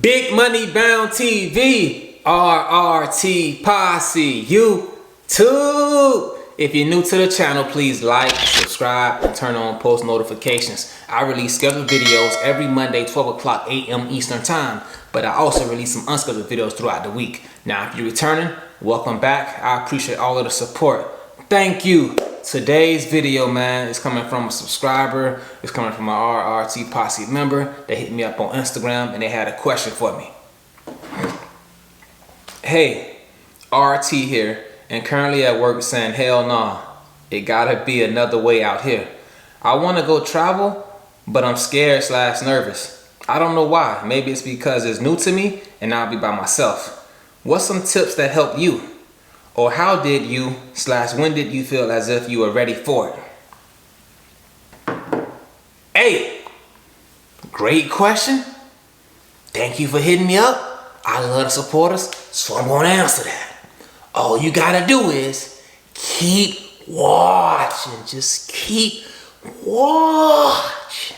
Big Money Bound TV, RRT Posse, YouTube. If you're new to the channel, please like, subscribe, and turn on post notifications. I release scheduled videos every Monday, 12 o'clock a.m. Eastern Time, but I also release some unscheduled videos throughout the week. Now, if you're returning, welcome back. I appreciate all of the support. Thank you. Today's video, man, is coming from a subscriber. It's coming from an RRT Posse member. They hit me up on Instagram and they had a question for me. Hey, RT here, and currently at work saying, hell nah, it gotta be another way out here. I wanna go travel, but I'm scared / nervous. I don't know why. Maybe it's because it's new to me and I'll be by myself. What's some tips that help you? Or how did you / when did you feel as if you were ready for it? Hey, great question. Thank you for hitting me up. I love the supporters, so I'm gonna answer that. All you gotta do is keep watching. Just keep watching.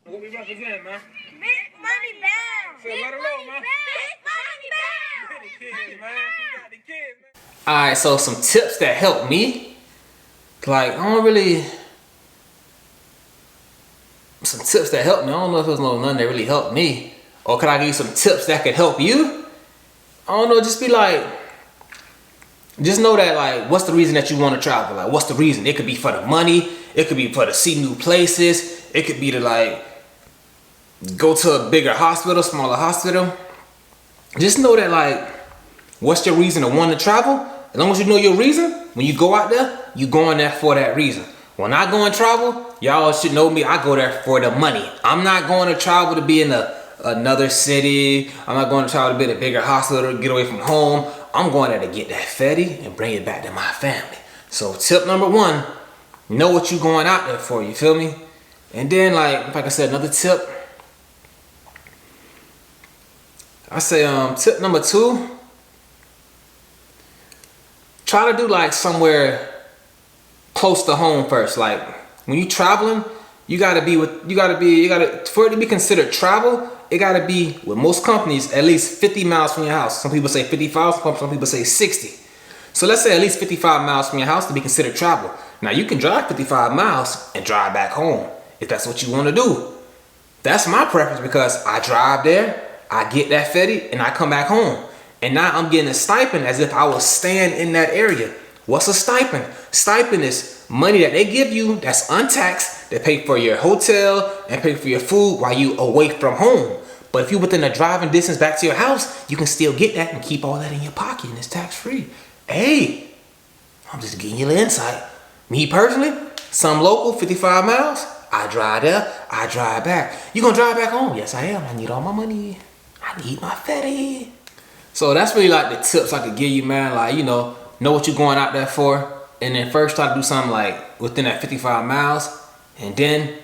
What we represent, man? Big Money Bound. So let her know, man. Big Money Bound. The kids, man. We got the kids, man. Alright, so some tips that help me. Like, some tips that help me. I don't know if there's none that really helped me. Or could I give you some tips that could help you? I don't know, just know that, like, what's the reason that you want to travel? Like, what's the reason? It could be for the money. It could be for to see new places. It could be to, like, go to a bigger hospital, smaller hospital. Just know that, like, what's your reason to want to travel? As long as you know your reason, when you go out there, you going there for that reason. When I go and travel, y'all should know me, I go there for the money. I'm not going to travel to be in another city. I'm not going to travel to be in a bigger hospital to get away from home. I'm going there to get that fatty and bring it back to my family. So tip number one, know what you're going out there for, you feel me? And then, like I said, another tip. I say tip number two, try to do like somewhere close to home first. Like when you traveling, for it to be considered travel, it gotta be with most companies at least 50 miles from your house. Some people say 55, some people say 60. So let's say at least 55 miles from your house to be considered travel. Now you can drive 55 miles and drive back home if that's what you want to do. That's my preference because I drive there, I get that fatty, and I come back home. And now I'm getting a stipend as if I was staying in that area. What's a stipend? Stipend is money that they give you that's untaxed. They pay for your hotel and pay for your food while you away from home. But if you're within a driving distance back to your house, you can still get that and keep all that in your pocket and it's tax free. Hey, I'm just giving you the insight. Me personally, some local, 55 miles, I drive there, I drive back. You gonna drive back home? Yes, I am. I need all my money. I need my fatty. So that's really like the tips I could give you, man. Like, you know what you're going out there for. And then first try to do something like within that 55 miles. And then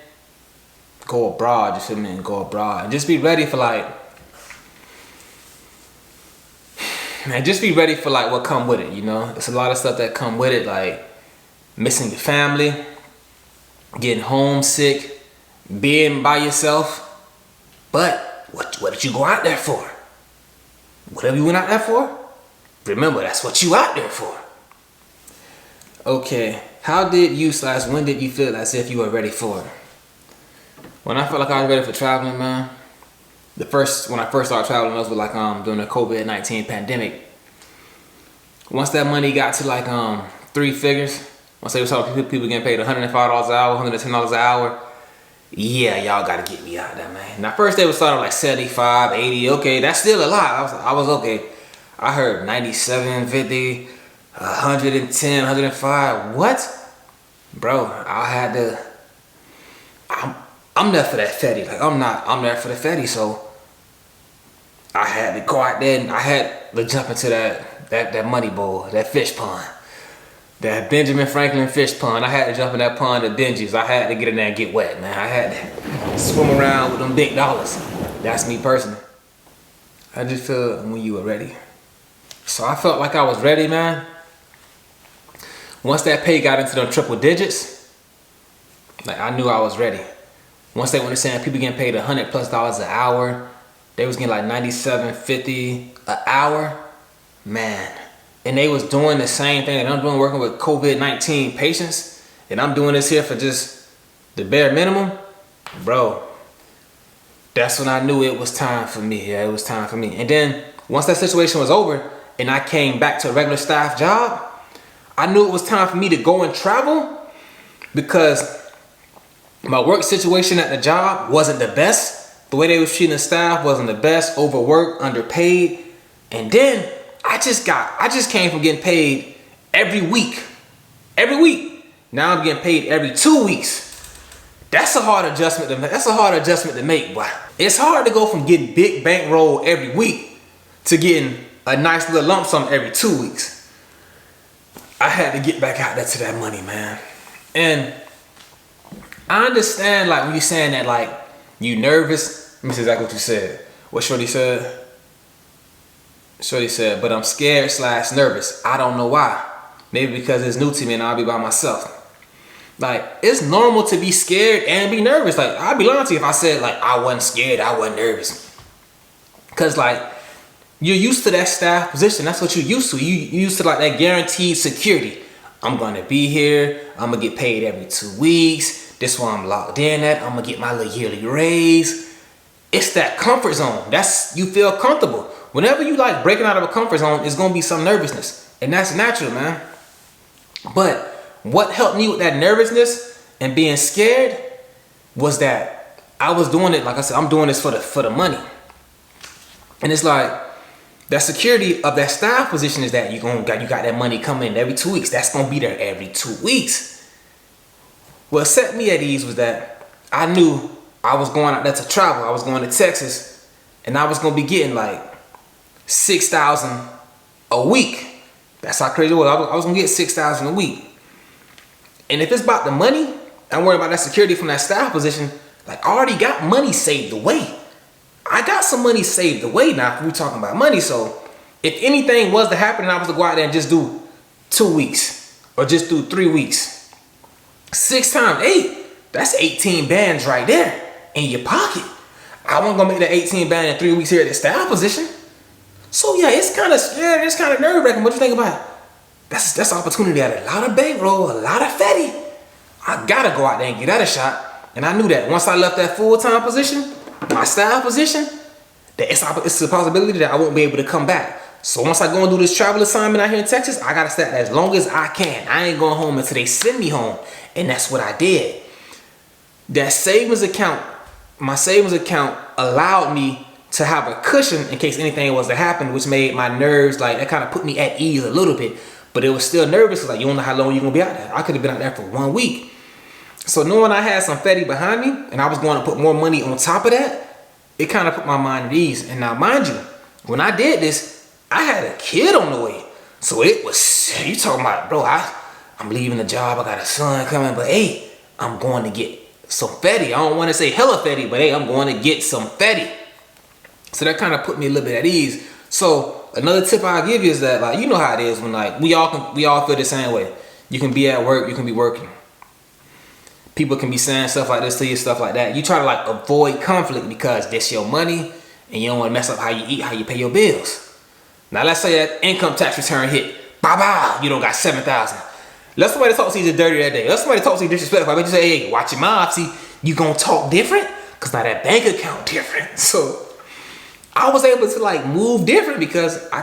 go abroad, you feel me? And go abroad. And just be ready for like what come with it, you know? It's a lot of stuff that come with it, like missing your family, getting homesick, being by yourself. But what did you go out there for? Whatever you went out there for, remember that's what you out there for. Okay, how did you / when did you feel as if you were ready for it? When I felt like I was ready for traveling, man, when I first started traveling, I was with during the COVID-19 pandemic. Once that money got to like 3 figures, once they saw people getting paid $105 an hour, $110 an hour, yeah, y'all gotta get me out there, man. Now first they would start like 75, 80, okay, that's still a lot. I was okay. I heard 97, 50, 110, 105. What? Bro, I'm there for that fatty. Like I'm there for the fatty, so I had to go out there and I had to jump into that money bowl, that fish pond. That Benjamin Franklin fish pond. I had to jump in that pond of Benji's. I had to get in there and get wet, man. I had to swim around with them big dollars. That's me personally. I just feel when you were ready. So I felt like I was ready, man. Once that pay got into them triple digits, like I knew I was ready. Once they went to saying people getting paid $100+ an hour, They was getting like $97.50 an hour, man. And they was doing the same thing that I'm doing, working with COVID-19 patients, and I'm doing this here for just the bare minimum, bro. That's when I knew it was time for me. Yeah, it was time for me. And then once that situation was over and I came back to a regular staff job, I knew it was time for me to go and travel, because my work situation at the job wasn't the best. The way they was treating the staff wasn't the best. Overworked, underpaid. And then I just came from getting paid every week. Every week. Now I'm getting paid every 2 weeks. That's a hard adjustment to make. That's a hard adjustment to make, boy. It's hard to go from getting big bankroll every week to getting a nice little lump sum every 2 weeks. I had to get back out there to that money, man. And I understand, like, when you're saying that, like, you nervous. Let me see exactly what you said. What Shorty said? Shorty said, but I'm scared / nervous. I don't know why. Maybe because it's new to me and I'll be by myself. Like, it's normal to be scared and be nervous. Like, I'd be lying to you if I said, like, I wasn't scared, I wasn't nervous. Because, like, you're used to that staff position. That's what you're used to. You used to, like, that guaranteed security. I'm going to be here. I'm going to get paid every 2 weeks. This is where I'm locked in at. I'm going to get my little yearly raise. It's that comfort zone. You feel comfortable. Whenever you, like, breaking out of a comfort zone, it's going to be some nervousness. And that's natural, man. But what helped me with that nervousness and being scared was that I was doing it, like I said, I'm doing this for the money. And it's like, that security of that staff position is that you got that money coming in every 2 weeks. That's gonna be there every 2 weeks. What set me at ease was that I knew I was going out there to travel. I was going to Texas, and I was gonna be getting like $6,000 a week. That's how crazy it was. I was gonna get $6,000 a week. And if it's about the money, I'm worried about that security from that staff position. Like, I already got money saved away. I got some money saved away now if we're talking about money. So if anything was to happen and I was to go out there and just do 2 weeks or just do 3 weeks, 6 times 8, that's 18 bands right there in your pocket. I wasn't gonna make that 18 band in 3 weeks here at the staff position. So yeah, it's kind of nerve-wracking. What you think about it? That's an opportunity at a lot of bankroll, a lot of fatty. I gotta go out there and get that a shot. And I knew that once I left that full-time position, my staff position, that it's a possibility that I won't be able to come back. So once I go and do this travel assignment out here in Texas, I gotta stay as long as I can. I ain't going home until they send me home. And that's what I did. That savings account, my savings account allowed me to have a cushion in case anything was to happen, which made my nerves, like, that kind of put me at ease a little bit. But it was still nervous, like, you don't know how long you're gonna be out there. I could have been out there for 1 week. So knowing I had some fatty behind me and I was going to put more money on top of that, it kind of put my mind at ease. And now, mind you, when I did this, I had a kid on the way. So it was, you talking about, bro, I'm leaving the job, I got a son coming, but hey, I'm going to get some fatty. I don't want to say hella fatty, but hey, I'm going to get some fatty. So that kind of put me a little bit at ease. So another tip I'll give you is that, like, you know how it is when, like, we all feel the same way. You can be at work, you can be working. People can be saying stuff like this to you, stuff like that. You try to, like, avoid conflict because that's your money and you don't want to mess up how you eat, how you pay your bills. Now let's say that income tax return hit, you don't got $7,000. Let somebody talk to you dirty that day. Let somebody talk to you disrespectful. I bet you say, hey, watch your mouth. See, you gonna talk different? Cause now that bank account different. So I was able to, like, move different because I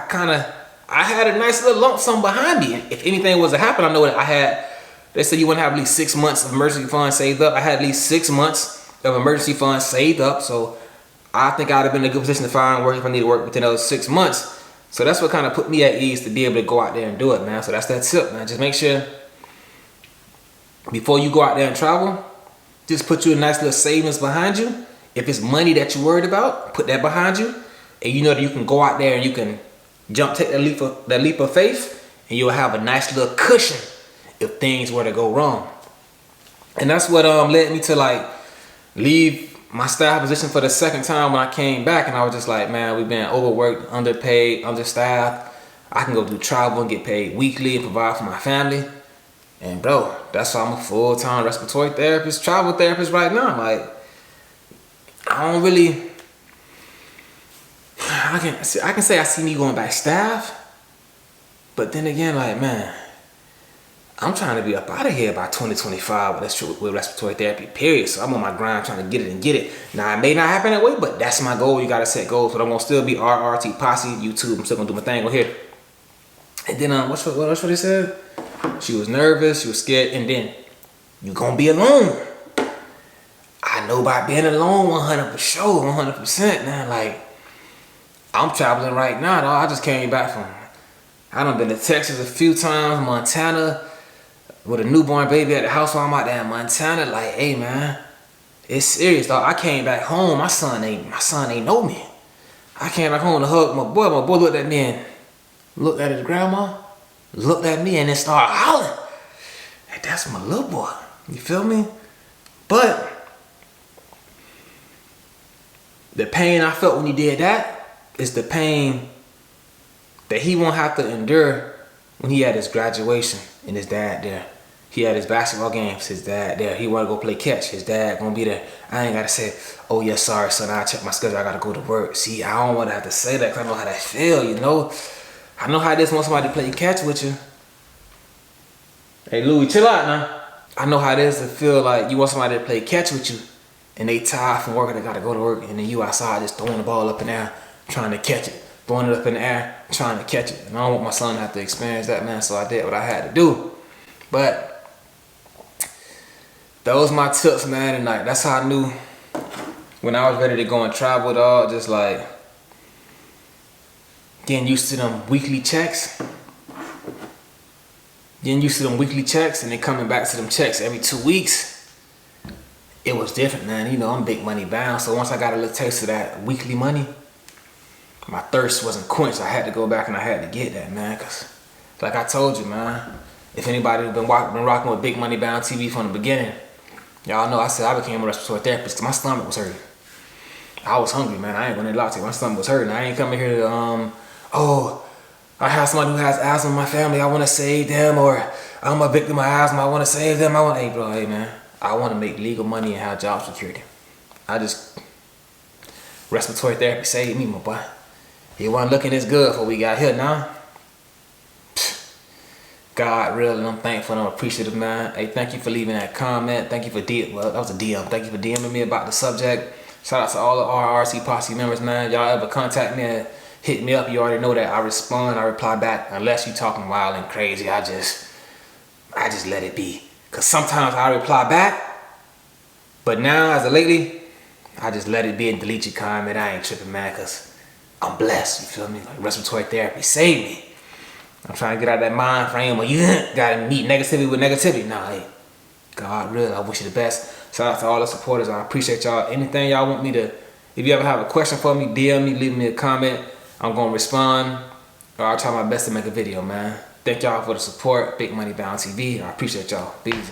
had a nice little lump sum behind me. If anything was to happen, I know that I had, they said you want to have at least 6 months of emergency funds saved up. I had at least 6 months of emergency funds saved up. So I think I'd have been in a good position to find work if I need to work within those 6 months. So that's what kind of put me at ease to be able to go out there and do it, man. So that's that tip, man. Just make sure before you go out there and travel, just put you a nice little savings behind you. If it's money that you're worried about, put that behind you. And you know that you can go out there and you can take that leap of faith, and you'll have a nice little cushion if things were to go wrong. And that's what led me to, like, leave my staff position for the second time when I came back. And I was just like, man, we've been overworked, underpaid, understaffed. I can go do travel and get paid weekly and provide for my family. And bro, that's why I'm a full-time respiratory therapist, travel therapist right now. Like, I don't really I can say I see me going back staff, but then again, like, man, I'm trying to be up out of here by 2025 with respiratory therapy, period. So I'm on my grind trying to get it and get it. Now, it may not happen that way, but that's my goal. You got to set goals. But I'm going to still be RRT Posse, YouTube. I'm still going to do my thing over here. And then, what else they said? She was nervous, she was scared, and then you going to be alone. I know about being alone 100%, man. Like, I'm traveling right now, dog. I just came back I done been to Texas a few times, Montana, with a newborn baby at the house while I'm out there in Montana. Like, hey, man, it's serious, dog. I came back home. My son ain't know me. I came back home to hug my boy. My boy looked at me and looked at his grandma, looked at me, and then started howling. Hey, that's my little boy. You feel me? But the pain I felt when he did that is the pain that he won't have to endure when he had his graduation and his dad there. He had his basketball games, his dad there. He wanted to go play catch, his dad gonna be there. I ain't gotta say, oh yeah, sorry son, I check my schedule, I gotta go to work. See, I don't wanna have to say that because I know how that feel, you know? I know how it is when somebody play catch with you. Hey Louie, chill out now. I know how it is to feel like you want somebody to play catch with you and they tired from work, they gotta go to work, and then you outside just throwing the ball up in the air, trying to catch it. Throwing it up in the air, trying to catch it. And I don't want my son to have to experience that, man, so I did what I had to do. But those my tips, man, and like that's how I knew when I was ready to go and travel, dog, just like getting used to them weekly checks. Getting used to them weekly checks and then coming back to them checks every 2 weeks. It was different, man. You know, I'm big money bound, so once I got a little taste of that weekly money, my thirst wasn't quenched. I had to go back and I had to get that, man, because like I told you, man, if anybody been rocking with Big Money Bound TV from the beginning, y'all know I said I became a respiratory therapist because my stomach was hurting. I was hungry, man. I ain't gonna lie to you. My stomach was hurting. I ain't coming here to, I have somebody who has asthma in my family. I want to save them, or I'm a victim of asthma. I want to save them. Hey, bro, hey, man. I want to make legal money and have job security. Respiratory therapy saved me, my boy. It wasn't looking as good for we got here now. God, real, and I'm thankful and I'm appreciative, man. Hey, thank you for leaving that comment. Thank you for that was a DM. Thank you for DMing me about the subject. Shout out to all the RRC Posse members, man. Y'all ever contact me and hit me up, you already know that I respond, I reply back. Unless you talking wild and crazy, I just let it be. Cause sometimes I reply back, but now as of lately, I just let it be and delete your comment. I ain't tripping, man, cause I'm blessed, you feel me? Like respiratory therapy saved me. I'm trying to get out of that mind frame where you gotta meet negativity with negativity. Nah, hey, God, real, I wish you the best. Shout out to all the supporters. I appreciate y'all. Anything y'all want me to, if you ever have a question for me, DM me, leave me a comment. I'm gonna respond, or I'll try my best to make a video, man. Thank y'all for the support. Big Money Bound TV. I appreciate y'all. Be easy.